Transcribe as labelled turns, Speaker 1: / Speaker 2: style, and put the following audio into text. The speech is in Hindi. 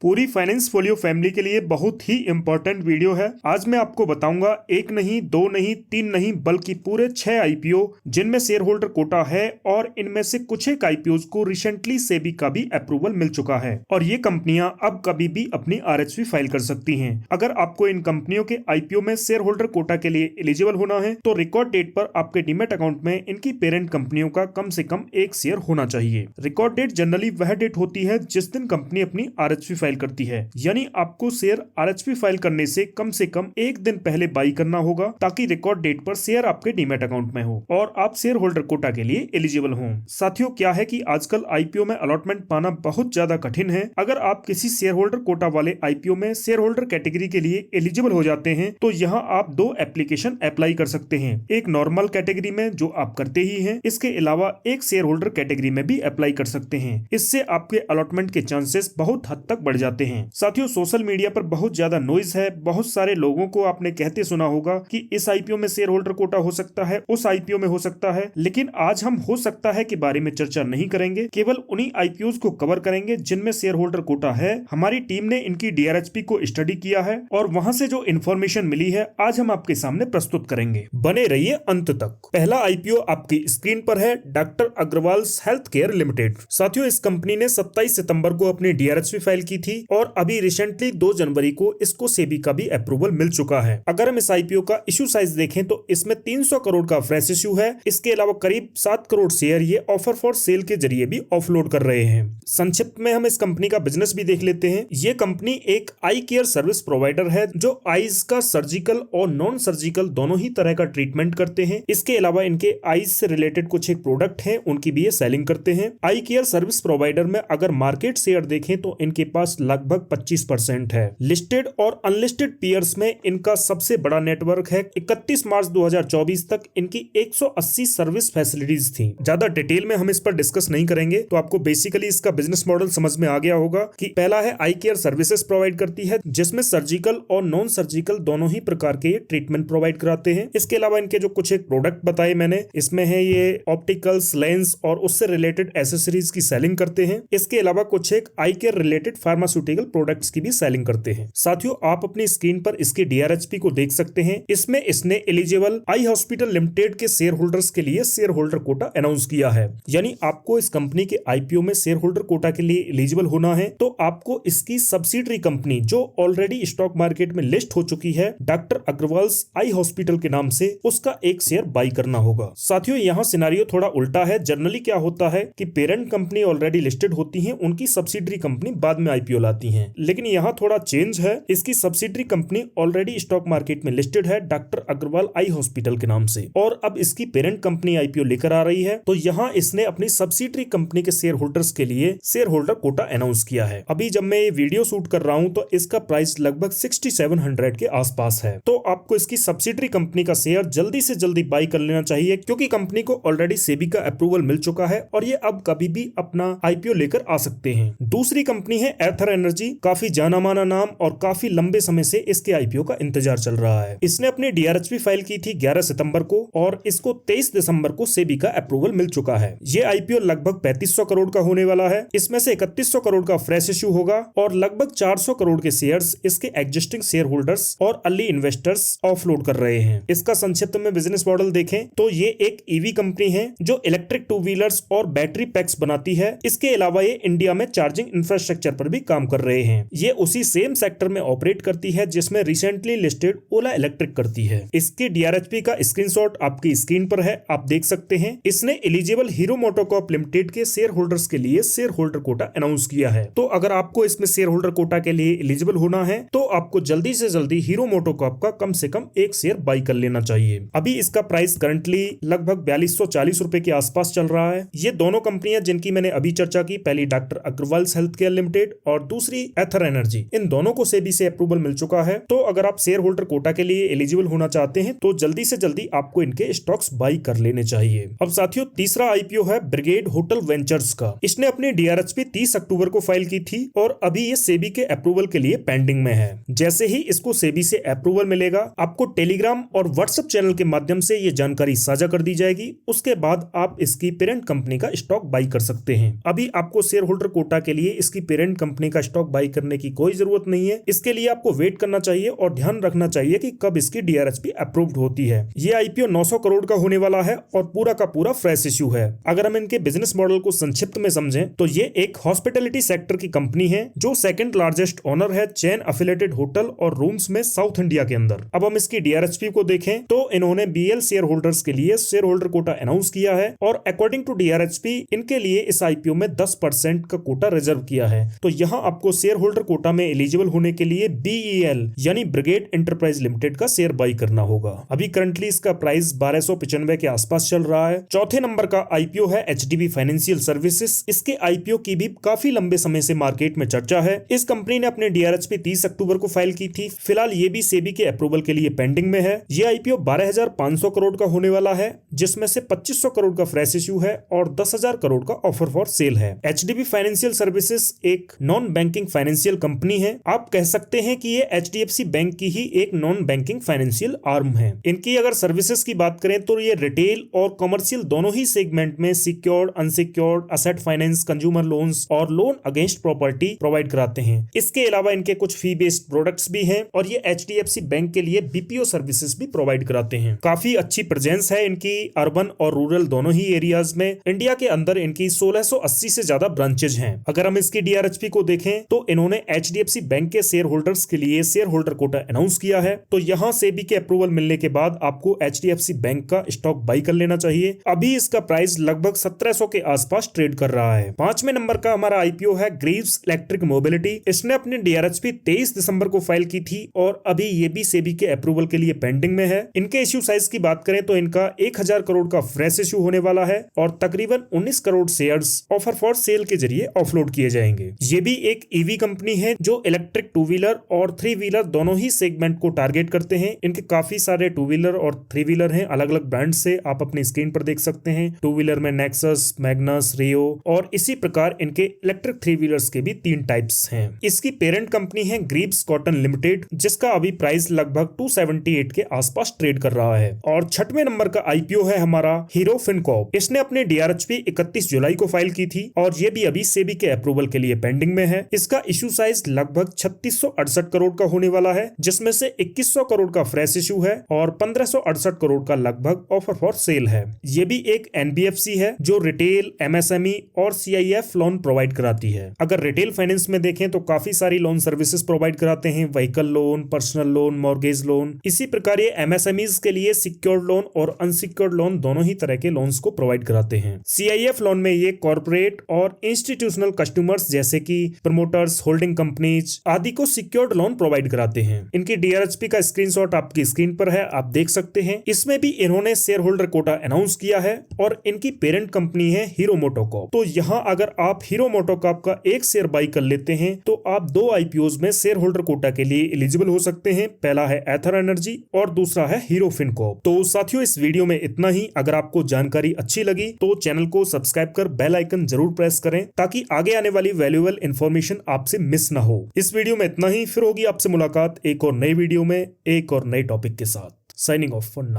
Speaker 1: पूरी फाइनेंस फोलियो फैमिली के लिए बहुत ही इंपॉर्टेंट वीडियो है। आज मैं आपको बताऊंगा एक नहीं, दो नहीं, तीन नहीं, बल्कि पूरे 6 आईपीओ जिनमें शेयर होल्डर कोटा है और इनमें से कुछ एक आईपीओ को रिसेंटली सेबी का भी अप्रूवल मिल चुका है और ये कंपनियां अब कभी भी अपनी आरएचवी फाइल कर सकती हैं। अगर आपको इन कंपनियों के आईपीओ में शेयर होल्डर कोटा के लिए एलिजिबल होना है तो रिकॉर्ड डेट पर आपके डीमैट अकाउंट में इनकी पेरेंट कंपनियों का कम से कम एक शेयर होना चाहिए। रिकॉर्ड डेट जनरली वह डेट होती है जिस दिन कंपनी अपनी आरएचवी फाइल करती है, यानी आपको शेयर आरएचवी फाइल करने से कम एक दिन पहले बाई करना होगा ताकि रिकॉर्ड डेट पर शेयर आपके डीमैट अकाउंट में हो और आप शेयर होल्डर कोटा के लिए एलिजिबल हों। साथियों, क्या है कि आजकल आईपीओ में अलॉटमेंट पाना बहुत ज्यादा कठिन है। अगर आप किसी शेयर होल्डर कोटा वाले आईपीओ में शेयर होल्डर कैटेगरी के लिए एलिजिबल हो जाते हैं तो यहाँ आप 2 एप्लीकेशन अप्लाई कर सकते हैं, एक नॉर्मल कैटेगरी में जो आप करते ही हैं, इसके अलावा एक शेयर होल्डर कैटेगरी में भी अप्लाई कर सकते हैं। इससे आपके अलॉटमेंट के चांसेस बहुत हद तक बढ़ जाते हैं। साथियों, सोशल मीडिया पर बहुत ज्यादा नॉइज है। बहुत सारे लोगों को आपने कहते सुना होगा कि इस आईपीओ में शेयर होल्डर कोटा हो सकता है, उस आईपीओ में हो सकता है, लेकिन आज हम हो सकता है के बारे में चर्चा नहीं करेंगे, केवल उन्हीं आईपीओ को कवर करेंगे जिनमें शेयर होल्डर कोटा है। हमारी टीम ने इनकी डीआरएचपी को स्टडी किया है और वहां से जो इन्फॉर्मेशन मिली है आज हम आपके सामने प्रस्तुत करेंगे। बने रहिए अंत तक। पहला आईपीओ आपकी स्क्रीन पर है, doctor Agarwal health care limited. साथियों, इस कंपनी ने 27 सितंबर को अपनी डीआरएचपी फाइल की थी और अभी रिसेंटली 2 जनवरी को इसको सेबी का भी अप्रूवल मिल चुका है। अगर हम इस आईपीओ का इशू साइज देखें तो इसमें 300 करोड़ का फ्रेश इशू है। इसके अलावा करीब 7 करोड़ शेयर ये ऑफर फॉर सेल के जरिए भी ऑफलोड कर रहे हैं। संक्षिप्त में हम इस कंपनी का बिजनेस भी देख लेते हैं। ये कंपनी एक आई केयर सर्विस प्रोवाइडर है जो आईज का सर्जिकल और नॉन सर्जिकल दोनों ही तरह का ट्रीटमेंट करते हैं। इसके अलावा इनके आईज से रिलेटेड कुछ एक प्रोडक्ट हैं, उनकी भी ये सेलिंग करते हैं। आई केयर सर्विस प्रोवाइडर में अगर मार्केट शेयर देखें तो इनके पास लगभग 25% है। लिस्टेड और अनलिस्टेड पीयर्स में इनका सबसे बड़ा नेटवर्क है। 31 मार्च 2024 तक इनकी 180 सर्विस फैसिलिटीज थी। ज्यादा डिटेल में हम इस पर डिस्कस नहीं करेंगे, तो आपको बेसिकली इसका बिजनेस मॉडल समझ में आ गया होगा कि पहला है आई केयर सर्विसेज प्रोवाइड करती है जिसमें सर्जिकल और नॉन सर्जिकल दोनों ही प्रकार के ट्रीटमेंट प्रोवाइड कराते हैं। इसके अलावा इनके जो कुछ एक प्रोडक्ट बताए मैंने, इसमें है ये ऑप्टिकल्स, लेंस और उससे रिलेटेड एसेसरीज की सेलिंग करते हैं। इसके अलावा कुछ एक आई केयर रिलेटेड फार्मास्यूटिकल प्रोडक्ट्स की भी सेलिंग करते हैं। साथियों, आप अपनी स्क्रीन पर इसके डीआरएचपी को देख सकते हैं। इसमें इसने एलिजिबल आई हॉस्पिटल लिमिटेड के शेयर होल्डर्स के लिए शेयर होल्डर कोटा अनाउंस किया है, यानी आपको इस कंपनी के आईपीओ में शेयर होल्डर कोटा के लिए एलिजिबल होना है तो आपको इसकी सब्सिडरी कंपनी जो ऑलरेडी स्टॉक मार्केट में लिस्ट हो चुकी है, डॉक्टर अग्रवाल आई हॉस्पिटल के नाम से, उसका एक शेयर बाई करना होगा। साथियों, यहाँ सिनारियो थोड़ा उल्टा है। जनरली क्या होता है कि पेरेंट कंपनी ऑलरेडी लिस्टेड होती है, उनकी सब्सिडरी कंपनी बाद में आईपीओ लाती है, लेकिन यहाँ थोड़ा चेंज है। इसकी subsidiary company already stock market में लिस्टेड है डॉक्टर अग्रवाल आई हॉस्पिटल के नाम से, और अब इसकी पेरेंट कंपनी आईपीओ लेकर आ रही है तो यहाँ इसने अपनी सब्सिडरी कंपनी के शेयर होल्डर्स के लिए शेयर होल्डर कोटा अनाउंस किया है। अभी जब मैं ये वीडियो शूट कर रहा हूँ तो इसका प्राइस लगभग 6700 के आसपास है, तो आपको इसकी सब्सिडरी कंपनी का शेयर जल्दी से जल्दी बाई कर लेना चाहिए क्योंकि कंपनी को ऑलरेडी सेबी का अप्रूवल मिल चुका है और ये अब कभी भी अपना आईपीओ लेकर आ सकते हैं। दूसरी कंपनी है एथर एनर्जी। काफी जाना माना नाम और काफी लंबे समय से इसके आईपीओ का इंतजार चल रहा है। इसने अपनी डीआरएचपी फाइल की थी 11 सितंबर को और इसको 23 दिसंबर को सेबी का अप्रूवल मिल चुका है। ये आईपीओ लगभग 3500 करोड़ का होने वाला है। इसमें से 3100 करोड़ का फ्रेश इश्यू होगा और लगभग 400 करोड़ के शेयर्स इसके एग्जिस्टिंग शेयर होल्डर्स और अर्ली इन्वेस्टर्स ऑफलोड कर रहे हैं। इसका संक्षिप्त में बिजनेस मॉडल देखें तो ये एक ईवी कंपनी है जो इलेक्ट्रिक 2 व्हीलर्स और बैटरी पैक्स बनाती है। इसके अलावा ये इंडिया में चार्जिंग इंफ्रास्ट्रक्चर पर भी काम कर रहे हैं। ये उसी सेम सेक्टर में ऑपरेट करती है जिसमें रिसेंटली लिस्टेड ओला इलेक्ट्रिक करती है। इसकी डीआरएचपी का स्क्रीनशॉट आपकी स्क्रीन पर है, आप देख सकते हैं। इसने एलिजिबल हीरो मोटोकॉर्प लिमिटेड के शेयर होल्डर्स के लिए शेयर होल्डर कोटा अनाउंस किया है। तो अगर आपको इसमें शेयर होल्डर कोटा के लिए एलिजिबल होना है तो आपको जल्दी से जल्दी हीरो मोटोकॉर्प का कम से कम एक शेयर बाई कर लेना चाहिए। अभी इसका प्राइस करंटली लगभग 4240 रुपए के आसपास चल रहा है। ये दोनों कंपनियां जिनकी मैंने अभी चर्चा की, पहली doctor Agarwal health care limited और दूसरी एथर एनर्जी, इन दोनों को सेबी से अप्रूवल मिल चुका है। तो अगर आप शेयर होल्डर कोटा के लिए एलिजिबल होना चाहते हैं तो जल्दी से जल्दी आपको इनके स्टॉक्स बाई कर लेने चाहिए। अब साथियों, तीसरा आईपीओ है ब्रिगेड होटल वेंचर्स का। इसने अपनी डीआरएचपी 30 अक्टूबर को फाइल की थी और अभी ये सेबी के अप्रूवल के लिए पेंडिंग में है। जैसे ही इसको सेबी से अप्रूवल मिलेगा आपको टेलीग्राम और व्हाट्सएप चैनल के माध्यम से ये जानकारी साझा कर दी जाएगी। उसके बाद आप इसकी पेरेंट कंपनी का स्टॉक बाई कर सकते हैं। अभी आपको शेयर होल्डर कोटा के लिए इसकी पेरेंट कंपनी का स्टॉक बाई करने की कोई जरूरत नहीं है। इसके लिए आपको वेट करना चाहिए और ध्यान रखना चाहिए कि कब इसकी DRHP अप्रूव्ड होती है। ये IPO 900 करोड़ का होने वाला है और पूरा का पूरा फ्रेश इश्यू है। अगर हम इनके बिजनेस मॉडल को संक्षिप्त में समझें तो ये एक हॉस्पिटैलिटी सेक्टर की कंपनी है जो सेकंड लार्जेस्ट ओनर है चेन एफिलिएटेड होटल और रूम्स में साउथ इंडिया के अंदर। अब हम इसकी DRHP को देखें तो इन्होंने BL शेयर होल्डर्स के लिए शेयर होल्डर कोटा अनाउंस किया है और अकॉर्डिंग टू DRHP इनके लिए इस IPO में 10% का कोटा रिजर्व किया है। तो यहाँ आपको शेयर होल्डर कोटा में एलिजिबल होने के लिए BEL यानी ब्रिगेड एंटरप्राइज लिमिटेड का शेयर बाई करना होगा। अभी करंटली इसका प्राइस 1295 के आसपास चल रहा है। चौथे नंबर का IPO है HDB फाइनेंशियल सर्विसेज। इसके IPO की भी काफी लंबे समय से मार्केट में चर्चा है। इस कंपनी ने अपने DRHP 30 अक्टूबर को फाइल की थी। फिलहाल ये भी सेबी के अप्रूवल के लिए पेंडिंग में है। ये IPO 12,500 करोड़ का होने वाला है, जिसमें से 2500 करोड़ का फ्रेश इश्यू है और 10,000 करोड़ का ऑफर फॉर सेल है। HDB फाइनेंशियल सर्विसेज एक नॉन बैंकिंग फाइनेंशियल कंपनी है। आप कह सकते हैं कि ये HDFC बैंक की ही एक नॉन बैंकिंग फाइनेंशियल आर्म है। इनकी अगर सर्विसेज की बात करें तो ये रिटेल और कमर्शियल दोनों ही सेगमेंट में secured, unsecured, asset finance, consumer loans और लोन अगेंस्ट प्रॉपर्टी प्रोवाइड कराते हैं। इसके अलावा इनके कुछ फी बेस्ड प्रोडक्ट्स भी हैं और ये HDFC बैंक के लिए BPO सर्विसेज भी प्रोवाइड कराते हैं। काफी अच्छी प्रेजेंस है इनकी अर्बन और रूरल दोनों ही एरियाज में। इंडिया के अंदर इनकी 1680 से ज्यादा ब्रांचेज हैं। अगर हम इसकी DRHP को देखें तो इन्होंने HDFC बैंक के शेयर होल्डर्स के लिए शेयर होल्डर कोटा अनाउंस किया है। तो यहाँ सेबी के अप्रूवल मिलने के बाद आपको HDFC बैंक का स्टॉक बाई कर लेना चाहिए। अभी इसका प्राइस लगभग 1700 के आसपास ट्रेड कर रहा है। 5वें नंबर का हमारा IPO है ग्रीव्स इलेक्ट्रिक मोबिलिटी। इसने अपनी DRHP 23 दिसंबर को फाइल की थी और अभी ये भी सेबी के अप्रूवल के लिए पेंडिंग में है। इनके इश्यू साइज की बात करें तो इनका 1000 करोड़ का फ्रेश इश्यू होने वाला है और तकरीबन 19 crore shares offer for sale के जरिए ऑफलोड किए जाएंगे। ये भी एक EV कंपनी है जो इलेक्ट्रिक 2 व्हीलर और 3 व्हीलर दोनों ही सेगमेंट को टारगेट करते हैं। इनके काफी सारे 2 व्हीलर और 3 व्हीलर हैं, अलग अलग ब्रांड से आप अपनी स्क्रीन पर देख सकते हैं। 2 व्हीलर में नेक्सस, मैग्नस, रियो और इसी प्रकार इनके इलेक्ट्रिक 3 व्हीलर्स के भी 3 टाइप्स हैं। इसकी पेरेंट कंपनी है ग्रीव्स कॉटन लिमिटेड, जिसका अभी प्राइस लगभग 278 के आसपास ट्रेड कर रहा है। और 6वें नंबर का IPO है हमारा हीरो फिनकॉर्प। इसने अपने DRHP 31 जुलाई को फाइल की थी और ये भी अभी सेबी के अप्रूवल के लिए पेंडिंग में है। इसका इश्यू साइज लगभग 3668 करोड़ का होने वाला है, जिसमें से 2100 करोड़ का फ्रेश इश्यू है और 1568 करोड़ का लगभग ऑफर फॉर सेल है। ये भी एक NBFC है जो रिटेल, MSME और CIF लोन प्रोवाइड कराती है। अगर रिटेल फाइनेंस में देखें तो काफी सारी लोन सर्विसेज प्रोवाइड कराते हैं, vehicle loan, personal loan, mortgage loan. इसी प्रकार ये MSMEs के लिए सिक्योर्ड लोन और अनसिक्योर्ड लोन दोनों ही तरह के लोन्स को प्रोवाइड कराते हैं। CIF लोन में ये कॉर्पोरेट और इंस्टीट्यूशनल कस्टमर्स जैसे कि प्रमोटर्स, होल्डिंग कंपनीज आदि को सिक्योर्ड लोन प्रोवाइड कराते हैं। इनकी DRHP का स्क्रीनशॉट आपकी स्क्रीन पर है, आप देख सकते हैं। इसमें भी इन्होंने शेयर होल्डर कोटा अनाउंस किया है और इनकी पेरेंट कंपनी है हीरो मोटोकॉर्प। तो यहाँ अगर आप हीरो मोटोकॉर्प का एक शेयर बाई कर लेते हैं तो आप 2 IPOs में शेयर होल्डर कोटा के लिए एलिजिबल हो सकते हैं। पहला है एथर एनर्जी और दूसरा है हीरो फिनकॉर्प। तो साथियों इस वीडियो में इतना ही। अगर आपको जानकारी अच्छी लगी तो चैनल को सब्सक्राइब कर बेल आइकन जरूर प्रेस करें ताकि आगे आने वाली वैल्यूएबल इंफॉर्मेशन आपसे मिस ना हो। इस वीडियो में इतना ही, फिर होगी आपसे मुलाकात एक और नई वीडियो में एक और नए टॉपिक के साथ। Signing off for now.